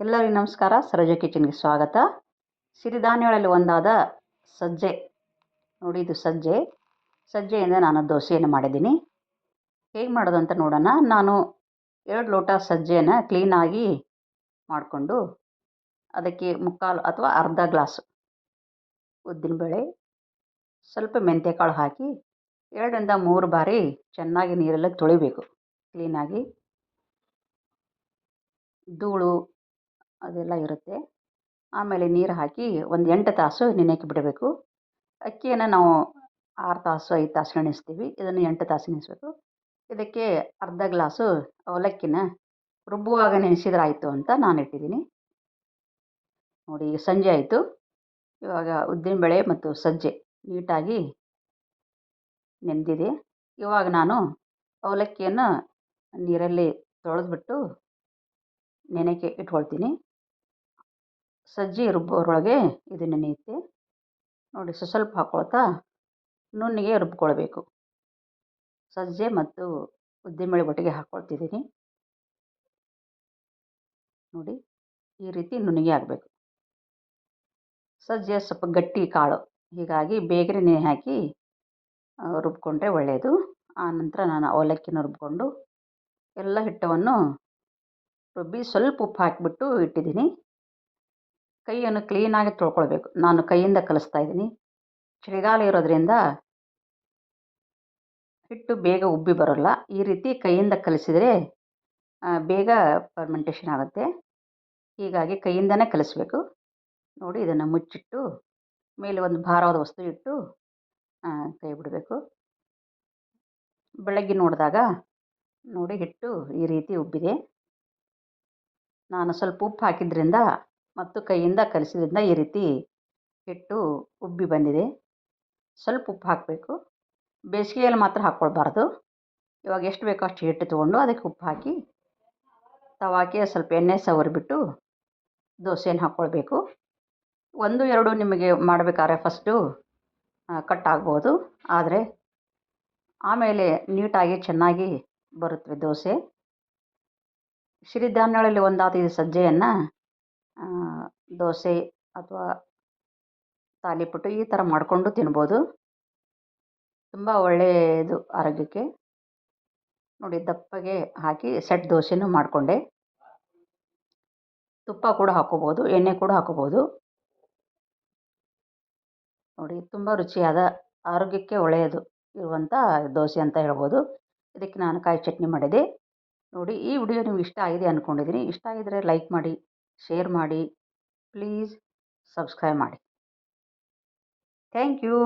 ಎಲ್ಲರಿಗೂ ನಮಸ್ಕಾರ. ಸರೋಜ ಕಿಚನ್ಗೆ ಸ್ವಾಗತ. ಸಿರಿಧಾನ್ಯಗಳಲ್ಲಿ ಒಂದಾದ ಸಜ್ಜೆ ನೋಡಿ, ಇದು ಸಜ್ಜೆಯಿಂದ ನಾನು ದೋಸೆಯನ್ನು ಮಾಡಿದ್ದೀನಿ. ಹೇಗೆ ಮಾಡೋದು ಅಂತ ನೋಡೋಣ. ನಾನು 2 ಲೋಟ ಸಜ್ಜೆಯನ್ನು ಕ್ಲೀನಾಗಿ ಮಾಡಿಕೊಂಡು ಅದಕ್ಕೆ ಮುಕ್ಕಾಲು ಅಥವಾ ಅರ್ಧ ಗ್ಲಾಸ್ ಉದ್ದಿನಬೇಳೆ, ಸ್ವಲ್ಪ ಮೆಂತ್ಯಕಾಳು ಹಾಕಿ 2ರಿಂದ 3 ಬಾರಿ ಚೆನ್ನಾಗಿ ನೀರೆಲ್ಲ ತೊಳಿಬೇಕು. ಕ್ಲೀನಾಗಿ ಧೂಳು ಅದೆಲ್ಲ ಇರುತ್ತೆ. ಆಮೇಲೆ ನೀರು ಹಾಕಿ ಒಂದು 8 ತಾಸು ನೆನೆಯಕ್ಕೆ ಬಿಡಬೇಕು. ಅಕ್ಕಿಯನ್ನು ನಾವು 6 ತಾಸು 5 ತಾಸು ನೆನೆಸ್ತೀವಿ. ಇದನ್ನು 8 ತಾಸು ನೆನೆಸಬೇಕು. ಇದಕ್ಕೆ ಅರ್ಧ ಗ್ಲಾಸು ಅವಲಕ್ಕಿನ ರುಬ್ಬುವಾಗ ನೆನೆಸಿದ್ರೆ ಆಯಿತು ಅಂತ ನಾನು ಇಟ್ಟಿದ್ದೀನಿ. ನೋಡಿ, ಈಗ ಸಂಜೆ ಆಯಿತು. ಇವಾಗ ಉದ್ದಿನಬೇಳೆ ಮತ್ತು ಸಜ್ಜೆ ನೀಟಾಗಿ ನೆನೆದಿದೆ. ಇವಾಗ ನಾನು ಅವಲಕ್ಕಿಯನ್ನು ನೀರಲ್ಲಿ ತೊಳೆದ್ಬಿಟ್ಟು ನೆನೆಯಕ್ಕೆ ಇಟ್ಕೊಳ್ತೀನಿ. ಸಜ್ಜೆ ರುಬ್ಬೋದ್ರೊಳಗೆ ಇದು ನೆನೆಯುತ್ತೆ. ನೋಡಿ, ಸ್ವಲ್ಪ ಹಾಕ್ಕೊಳ್ತಾ ನುಣ್ಣಗೆ ರುಬ್ಕೊಳ್ಬೇಕು. ಸಜ್ಜೆ ಮತ್ತು ಉದ್ದಿನಬೇಳೆ ಒಟ್ಟಿಗೆ ಹಾಕ್ಕೊಳ್ತಿದ್ದೀನಿ. ನೋಡಿ, ಈ ರೀತಿ ನುಣ್ಣಗೆ ಆಗಬೇಕು. ಸಜ್ಜೆ ಸ್ವಲ್ಪ ಗಟ್ಟಿ ಕಾಳು, ಹೀಗಾಗಿ ಬೇಗನೆ ನೆನೆ ಹಾಕಿ ರುಬ್ಕೊಂಡ್ರೆ ಒಳ್ಳೆಯದು. ಆನಂತರ ನಾನು ಅವಲಕ್ಕಿನ ರುಬ್ಕೊಂಡು ಎಲ್ಲ ಹಿಟ್ಟವನ್ನು ರುಬ್ಬಿ ಸ್ವಲ್ಪ ಉಪ್ಪು ಹಾಕಿಬಿಟ್ಟು ಇಟ್ಟಿದ್ದೀನಿ. ಕೈಯನ್ನು ಕ್ಲೀನಾಗಿ ತೊಳ್ಕೊಳ್ಬೇಕು. ನಾನು ಕೈಯಿಂದ ಕಲಿಸ್ತಾ ಇದ್ದೀನಿ. ಚಳಿಗಾಲ ಇರೋದ್ರಿಂದ ಹಿಟ್ಟು ಬೇಗ ಉಬ್ಬಿ ಬರೋಲ್ಲ. ಈ ರೀತಿ ಕೈಯಿಂದ ಕಲಿಸಿದರೆ ಬೇಗ ಫರ್ಮೆಂಟೇಷನ್ ಆಗುತ್ತೆ. ಹೀಗಾಗಿ ಕೈಯಿಂದನೇ ಕಲಿಸ್ಬೇಕು. ನೋಡಿ, ಇದನ್ನು ಮುಚ್ಚಿಟ್ಟು ಮೇಲೆ ಒಂದು ಭಾರವಾದ ವಸ್ತು ಇಟ್ಟು ಕೈ ಬಿಡಬೇಕು. ಬೆಳಗ್ಗೆ ನೋಡಿದಾಗ ನೋಡಿ, ಹಿಟ್ಟು ಈ ರೀತಿ ಉಬ್ಬಿದೆ. ನಾನು ಸ್ವಲ್ಪ ಉಪ್ಪು ಹಾಕಿದ್ರಿಂದ ಮತ್ತು ಕೈಯಿಂದ ಕಲಿಸಿದ್ರಿಂದ ಈ ರೀತಿ ಹಿಟ್ಟು ಉಬ್ಬಿ ಬಂದಿದೆ. ಸ್ವಲ್ಪ ಉಪ್ಪು ಹಾಕಬೇಕು. ಬೇಸಿಗೆಯಲ್ಲಿ ಮಾತ್ರ ಹಾಕ್ಕೊಳ್ಬಾರ್ದು. ಇವಾಗ ಎಷ್ಟು ಬೇಕೋ ಅಷ್ಟು ಹಿಟ್ಟು ತೊಗೊಂಡು ಅದಕ್ಕೆ ಉಪ್ಪು ಹಾಕಿ ತವಾಗೆ ಸ್ವಲ್ಪ ಎಣ್ಣೆ ಸವರಿಬಿಟ್ಟು ದೋಸೆಯನ್ನು ಹಾಕ್ಕೊಳ್ಬೇಕು. 1-2 ನಿಮಗೆ ಮಾಡಬೇಕಾದ್ರೆ ಫಸ್ಟು ಕಟ್ ಆಗ್ಬೋದು, ಆದರೆ ಆಮೇಲೆ ನೀಟಾಗಿ ಚೆನ್ನಾಗಿ ಬರುತ್ತವೆ ದೋಸೆ. ಸಿರಿಧಾನ್ಯಗಳಲ್ಲಿ ಒಂದಾದ ಈ ಸಜ್ಜೆಯನ್ನು ದೋಸೆ ಅಥವಾ ತಾಲಿಪಟ್ಟು ಈ ಥರ ಮಾಡಿಕೊಂಡು ತಿನ್ಬೋದು. ತುಂಬ ಒಳ್ಳೆಯದು ಆರೋಗ್ಯಕ್ಕೆ. ನೋಡಿ, ದಪ್ಪಗೆ ಹಾಕಿ ಸೆಟ್ ದೋಸೆನೂ ಮಾಡಿಕೊಂಡೆ. ತುಪ್ಪ ಕೂಡ ಹಾಕ್ಕೋಬೋದು, ಎಣ್ಣೆ ಕೂಡ ಹಾಕ್ಕೋಬೋದು. ನೋಡಿ, ತುಂಬ ರುಚಿಯಾದ ಆರೋಗ್ಯಕ್ಕೆ ಒಳ್ಳೆಯದು ಇರುವಂಥ ದೋಸೆ ಅಂತ ಹೇಳ್ಬೋದು. ಇದಕ್ಕೆ ನಾನು ಕಾಯಿ ಚಟ್ನಿ ಮಾಡಿದೆ. ನೋಡಿ, ಈ ವಿಡಿಯೋ ನಿಮ್ಗೆ ಇಷ್ಟ ಆಗಿದೆ ಅಂದ್ಕೊಂಡಿದ್ದೀನಿ. ಇಷ್ಟ ಆಗಿದರೆ ಲೈಕ್ ಮಾಡಿ, ಶೇರ್ ಮಾಡಿ, ಪ್ಲೀಸ್ ಸಬ್ಸ್ಕ್ರೈಬ್ ಮಾಡಿ. Thank you.